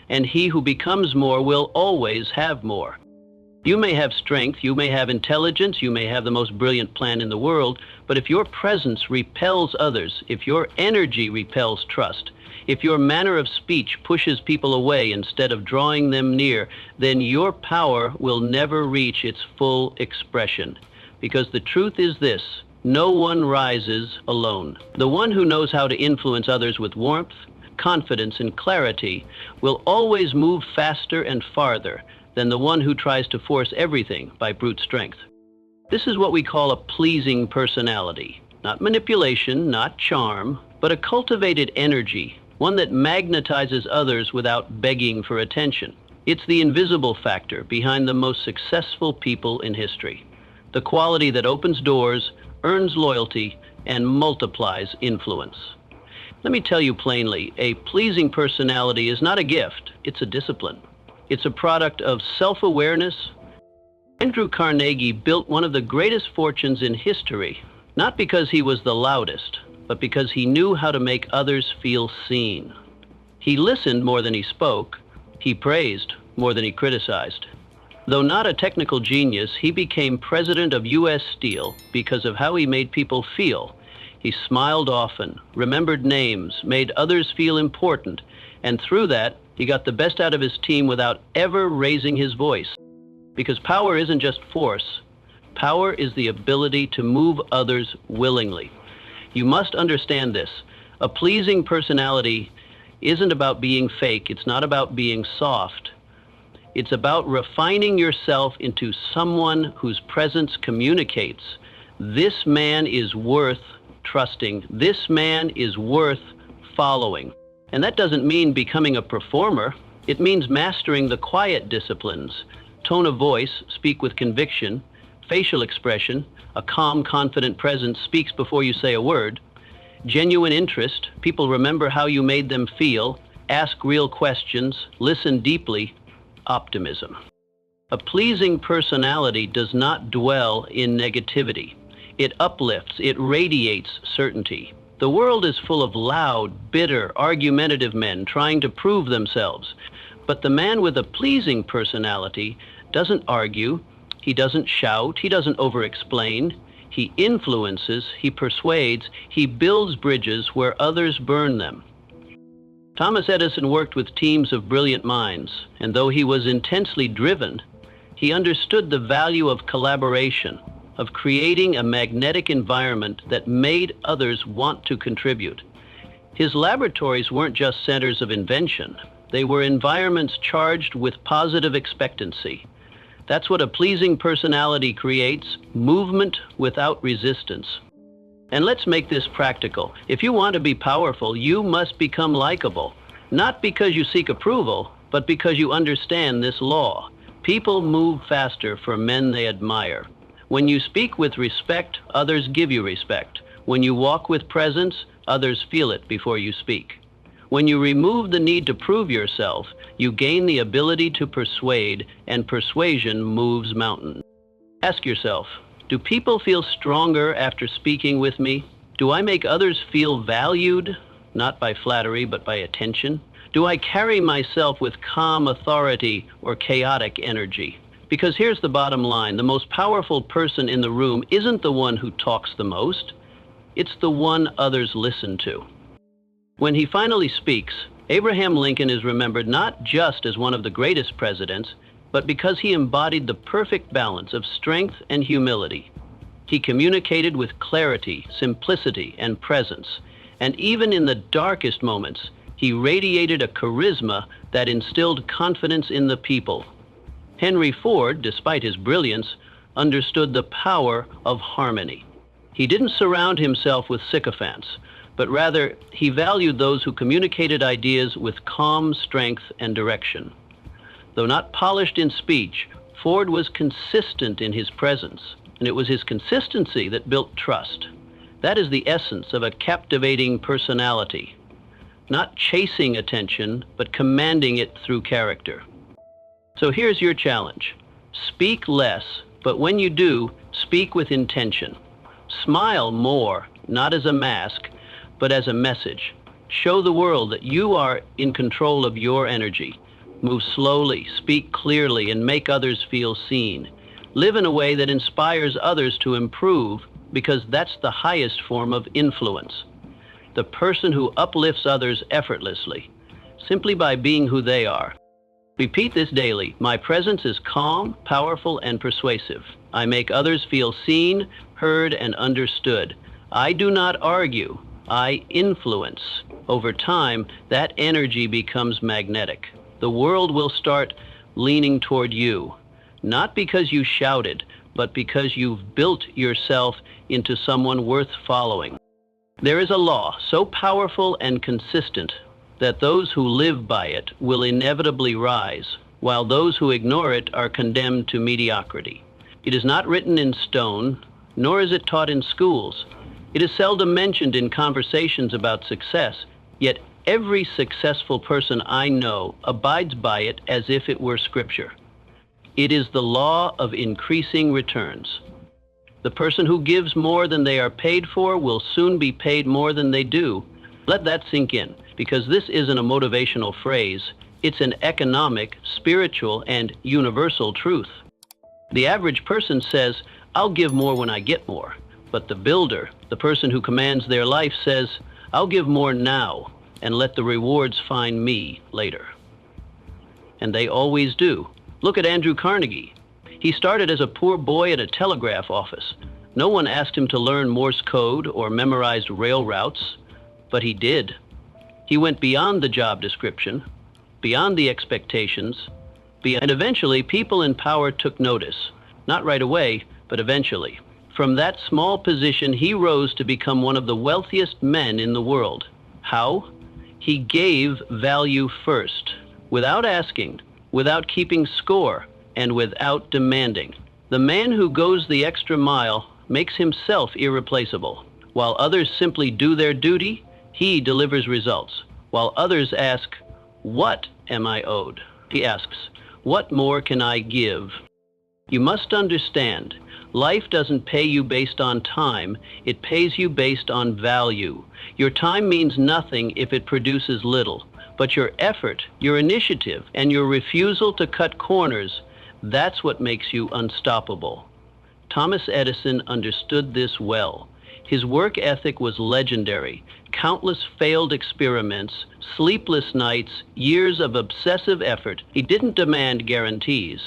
[SPEAKER 1] and he who becomes more will always have more. You may have strength, you may have intelligence, you may have the most brilliant plan in the world, but if your presence repels others, if your energy repels trust, if your manner of speech pushes people away instead of drawing them near, then your power will never reach its full expression. Because the truth is this, no one rises alone. The one who knows how to influence others with warmth, confidence, and clarity will always move faster and farther than the one who tries to force everything by brute strength. This is what we call a pleasing personality. Not manipulation, not charm, but a cultivated energy, one that magnetizes others without begging for attention. It's the invisible factor behind the most successful people in history. The quality that opens doors, earns loyalty, and multiplies influence. Let me tell you plainly, a pleasing personality is not a gift, it's a discipline. It's a product of self-awareness Andrew Carnegie built one of the greatest fortunes in history, not because he was the loudest, but because he knew how to make others feel seen. He listened more than he spoke. He praised more than he criticized. Though not a technical genius, he became president of U.S. Steel because of how he made people feel. He smiled often, remembered names, made others feel important, and through that, he got the best out of his team without ever raising his voice. Because power isn't just force. Power is the ability to move others willingly. You must understand this. A pleasing personality isn't about being fake. It's not about being soft. It's about refining yourself into someone whose presence communicates. This man is worth trusting. This man is worth following. And that doesn't mean becoming a performer. It means mastering the quiet disciplines. Tone of voice, speak with conviction. Facial expression, a calm, confident presence speaks before you say a word. Genuine interest, people remember how you made them feel. Ask real questions, listen deeply. Optimism. A pleasing personality does not dwell in negativity. It uplifts, it radiates certainty. The world is full of loud, bitter, argumentative men trying to prove themselves. But the man with a pleasing personality doesn't argue, he doesn't shout, he doesn't over-explain. He influences, he persuades, he builds bridges where others burn them. Thomas Edison worked with teams of brilliant minds, and though he was intensely driven, he understood the value of collaboration, of creating a magnetic environment that made others want to contribute. His laboratories weren't just centers of invention. They were environments charged with positive expectancy. That's what a pleasing personality creates, movement without resistance. And let's make this practical. If you want to be powerful, you must become likable. Not because you seek approval, but because you understand this law. People move faster for men they admire. When you speak with respect, others give you respect. When you walk with presence, others feel it before you speak. When you remove the need to prove yourself, you gain the ability to persuade, and persuasion moves mountains. Ask yourself, do people feel stronger after speaking with me? Do I make others feel valued, not by flattery, but by attention? Do I carry myself with calm authority or chaotic energy? Because here's the bottom line, the most powerful person in the room isn't the one who talks the most, it's the one others listen to. When he finally speaks, Abraham Lincoln is remembered not just as one of the greatest presidents, but because he embodied the perfect balance of strength and humility. He communicated with clarity, simplicity, and presence, and even in the darkest moments, he radiated a charisma that instilled confidence in the people. Henry Ford, despite his brilliance, understood the power of harmony. He didn't surround himself with sycophants, but rather he valued those who communicated ideas with calm strength and direction. Though not polished in speech, Ford was consistent in his presence, and it was his consistency that built trust. That is the essence of a captivating personality. Not chasing attention, but commanding it through character. So here's your challenge. Speak less, but when you do, speak with intention. Smile more, not as a mask, but as a message. Show the world that you are in control of your energy. Move slowly, speak clearly, and make others feel seen. Live in a way that inspires others to improve, because that's the highest form of influence. The person who uplifts others effortlessly, simply by being who they are. Repeat this daily. My presence is calm, powerful, and persuasive. I make others feel seen, heard, and understood. I do not argue. I influence. Over time, that energy becomes magnetic. The world will start leaning toward you, not because you shouted, but because you've built yourself into someone worth following. There is a law so powerful and consistent that those who live by it will inevitably rise, while those who ignore it are condemned to mediocrity. It is not written in stone, nor is it taught in schools. It is seldom mentioned in conversations about success, yet every successful person I know abides by it as if it were scripture. It is the law of increasing returns. The person who gives more than they are paid for will soon be paid more than they do. Let that sink in, because this isn't a motivational phrase. It's an economic, spiritual, and universal truth. The average person says, "I'll give more when I get more." But the builder, the person who commands their life, says, "I'll give more now and let the rewards find me later." And they always do. Look at Andrew Carnegie. He started as a poor boy at a telegraph office. No one asked him to learn Morse code or memorize rail routes, but he did. He went beyond the job description, beyond the expectations, and eventually people in power took notice. Not right away, but eventually. From that small position, he rose to become one of the wealthiest men in the world. How? He gave value first, without asking, without keeping score, and without demanding. The man who goes the extra mile makes himself irreplaceable. While others simply do their duty, he delivers results. While others ask, "What am I owed?" he asks, "What more can I give?" You must understand, life doesn't pay you based on time, it pays you based on value. Your time means nothing if it produces little, but your effort, your initiative, and your refusal to cut corners, that's what makes you unstoppable. Thomas Edison understood this well. His work ethic was legendary. Countless failed experiments, sleepless nights, years of obsessive effort. He didn't demand guarantees.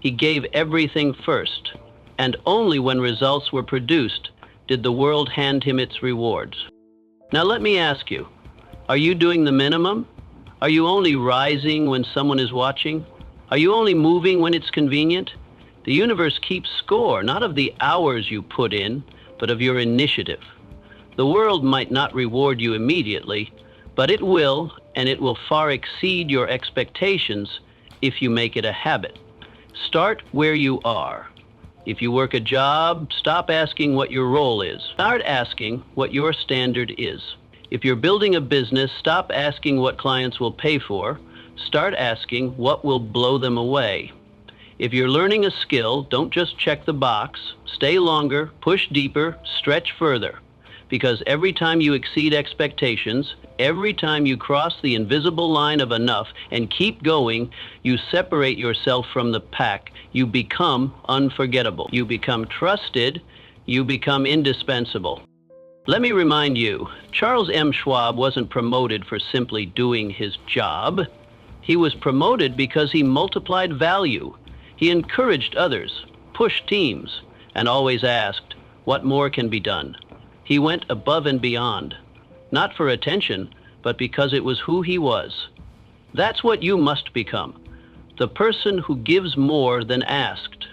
[SPEAKER 1] He gave everything first, and only when results were produced did the world hand him its rewards. Now let me ask you, are you doing the minimum? Are you only rising when someone is watching? Are you only moving when it's convenient? The universe keeps score, not of the hours you put in, but of your initiative. The world might not reward you immediately, but it will, and it will far exceed your expectations if you make it a habit. Start where you are. If you work a job, stop asking what your role is. Start asking what your standard is. If you're building a business, stop asking what clients will pay for. Start asking what will blow them away. If you're learning a skill, don't just check the box. Stay longer, push deeper, stretch further. Because every time you exceed expectations, every time you cross the invisible line of enough and keep going, you separate yourself from the pack. You become unforgettable. You become trusted. You become indispensable. Let me remind you, Charles M. Schwab wasn't promoted for simply doing his job. He was promoted because he multiplied value. He encouraged others, pushed teams, and always asked, "What more can be done?" He went above and beyond, not for attention, but because it was who he was. That's what you must become, the person who gives more than asked,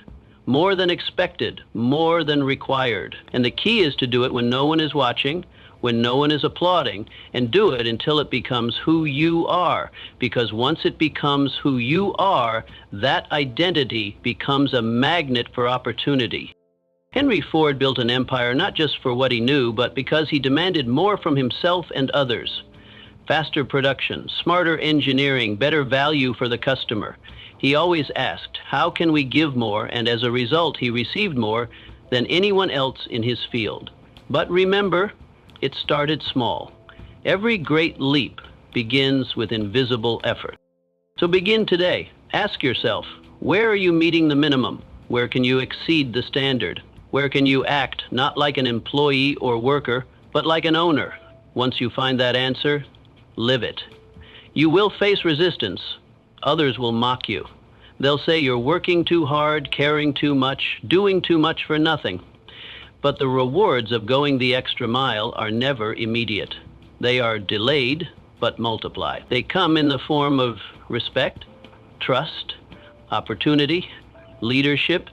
[SPEAKER 1] more than expected, more than required. And the key is to do it when no one is watching, when no one is applauding, and do it until it becomes who you are. Because once it becomes who you are, that identity becomes a magnet for opportunity. Henry Ford built an empire not just for what he knew, but because he demanded more from himself and others. Faster production, smarter engineering, better value for the customer. He always asked, how can we give more? And as a result, he received more than anyone else in his field. But remember, it started small. Every great leap begins with invisible effort. So begin today. Ask yourself, where are you meeting the minimum? Where can you exceed the standard? Where can you act not like an employee or worker, but like an owner? Once you find that answer, live it. You will face resistance. Others will mock you. They'll say you're working too hard, caring too much, doing too much for nothing. But the rewards of going the extra mile are never immediate. They are delayed, but multiplied. They come in the form of respect, trust, opportunity, leadership,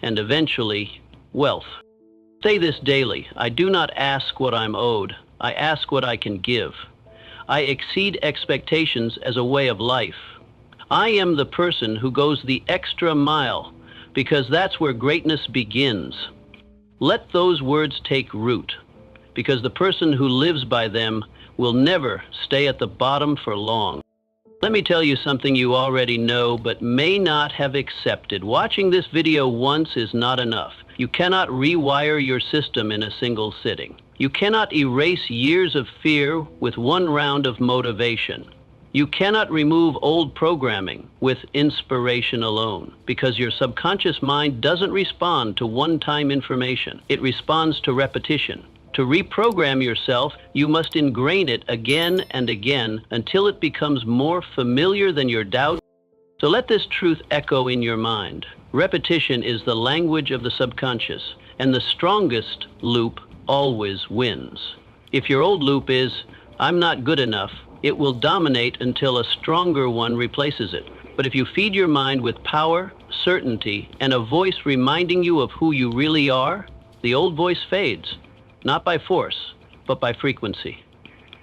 [SPEAKER 1] and eventually, wealth. Say this daily: I do not ask what I'm owed. I ask what I can give. I exceed expectations as a way of life. I am the person who goes the extra mile, because that's where greatness begins. Let those words take root, because the person who lives by them will never stay at the bottom for long. Let me tell you something you already know but may not have accepted. Watching this video once is not enough. You cannot rewire your system in a single sitting. You cannot erase years of fear with one round of motivation. You cannot remove old programming with inspiration alone, because your subconscious mind doesn't respond to one-time information. It responds to repetition. To reprogram yourself, you must ingrain it again and again until it becomes more familiar than your doubt. So let this truth echo in your mind. Repetition is the language of the subconscious, and the strongest loop always wins. If your old loop is, "I'm not good enough," it will dominate until a stronger one replaces it. But if you feed your mind with power, certainty, and a voice reminding you of who you really are, the old voice fades. Not by force, but by frequency.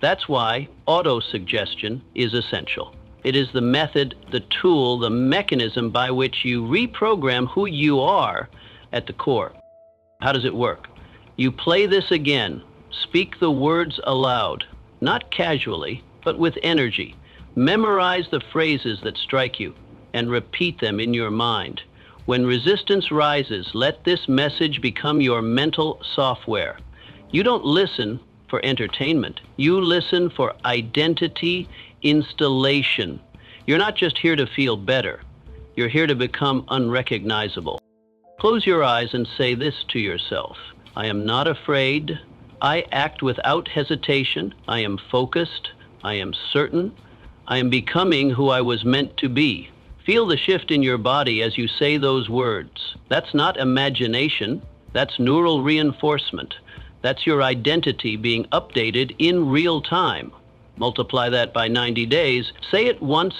[SPEAKER 1] That's why auto-suggestion is essential. It is the method, the tool, the mechanism by which you reprogram who you are at the core. How does it work? You play this again. Speak the words aloud, not casually, but with energy. Memorize the phrases that strike you and repeat them in your mind. When resistance rises, let this message become your mental software. You don't listen for entertainment. You listen for identity installation. You're not just here to feel better. You're here to become unrecognizable. Close your eyes and say this to yourself. I am not afraid. I act without hesitation. I am focused. I am certain. I am becoming who I was meant to be. Feel the shift in your body as you say those words. That's not imagination. That's neural reinforcement. That's your identity being updated in real time. Multiply that by 90 days. Say it once,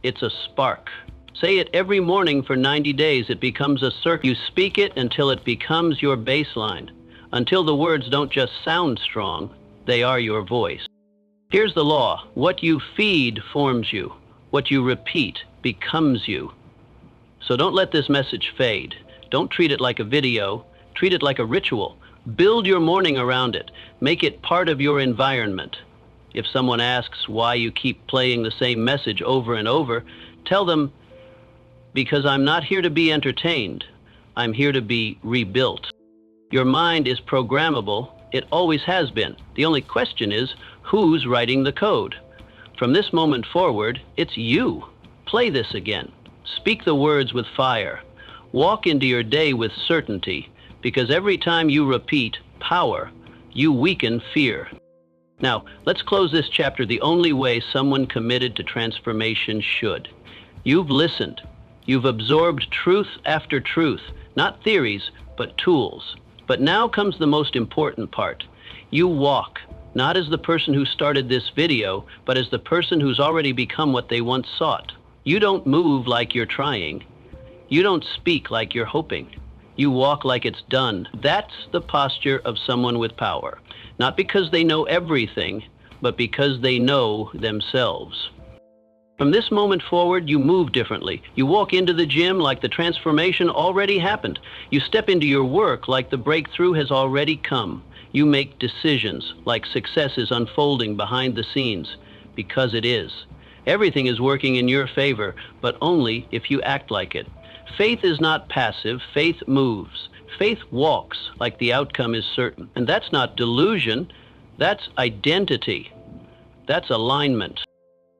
[SPEAKER 1] it's a spark. Say it every morning for 90 days. It becomes a circle. You speak it until it becomes your baseline. Until the words don't just sound strong, they are your voice. Here's the law. What you feed forms you. What you repeat becomes you. So don't let this message fade. Don't treat it like a video. Treat it like a ritual. Build your morning around it. Make it part of your environment. If someone asks why you keep playing the same message over and over, tell them, because I'm not here to be entertained. I'm here to be rebuilt. Your mind is programmable. It always has been. The only question is, who's writing the code? From this moment forward, it's you. Play this again. Speak the words with fire. Walk into your day with certainty. Because every time you repeat power, you weaken fear. Now, let's close this chapter the only way someone committed to transformation should. You've listened. You've absorbed truth after truth, not theories, but tools. But now comes the most important part. You walk, not as the person who started this video, but as the person who's already become what they once sought. You don't move like you're trying. You don't speak like you're hoping. You walk like it's done. That's the posture of someone with power. Not because they know everything, but because they know themselves. From this moment forward, you move differently. You walk into the gym like the transformation already happened. You step into your work like the breakthrough has already come. You make decisions like success is unfolding behind the scenes, because it is. Everything is working in your favor, but only if you act like it. Faith is not passive. Faith moves. Faith walks like the outcome is certain. And that's not delusion. That's identity. That's alignment.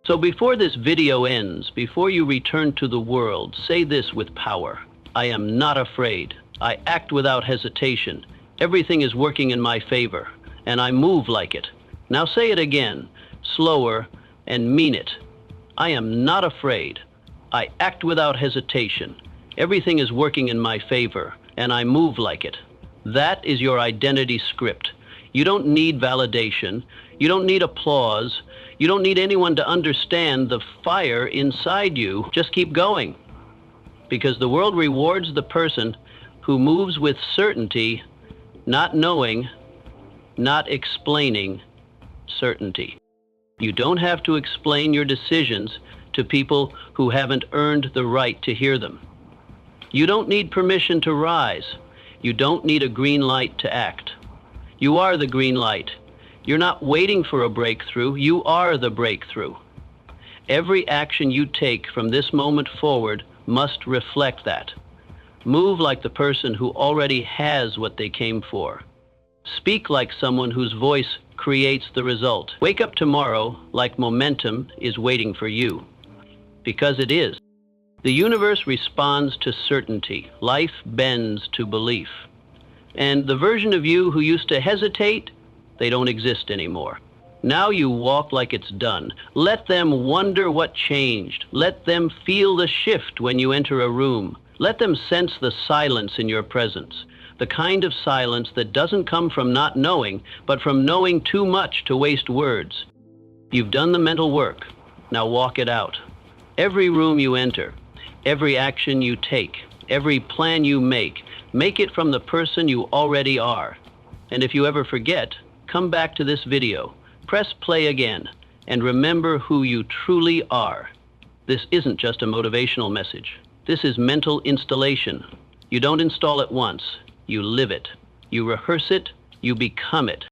[SPEAKER 1] So before this video ends, before you return to the world, say this with power. I am not afraid. I act without hesitation. Everything is working in my favor, and I move like it. Now say it again, slower, and mean it. I am not afraid. I act without hesitation. Everything is working in my favor, and I move like it. That is your identity script. You don't need validation. You don't need applause. You don't need anyone to understand the fire inside you. Just keep going. Because the world rewards the person who moves with certainty, not knowing, not explaining certainty. You don't have to explain your decisions to people who haven't earned the right to hear them. You don't need permission to rise. You don't need a green light to act. You are the green light. You're not waiting for a breakthrough. You are the breakthrough. Every action you take from this moment forward must reflect that. Move like the person who already has what they came for. Speak like someone whose voice creates the result. Wake up tomorrow like momentum is waiting for you. Because it is. The universe responds to certainty. Life bends to belief. And the version of you who used to hesitate, they don't exist anymore. Now you walk like it's done. Let them wonder what changed. Let them feel the shift when you enter a room. Let them sense the silence in your presence. The kind of silence that doesn't come from not knowing, but from knowing too much to waste words. You've done the mental work. Now walk it out. Every room you enter, every action you take, every plan you make it from the person you already are. And if you ever forget, come back to this video, press play again, and remember who you truly are. This isn't just a motivational message. This is mental installation. You don't install it once. You live it. You rehearse it. You become it.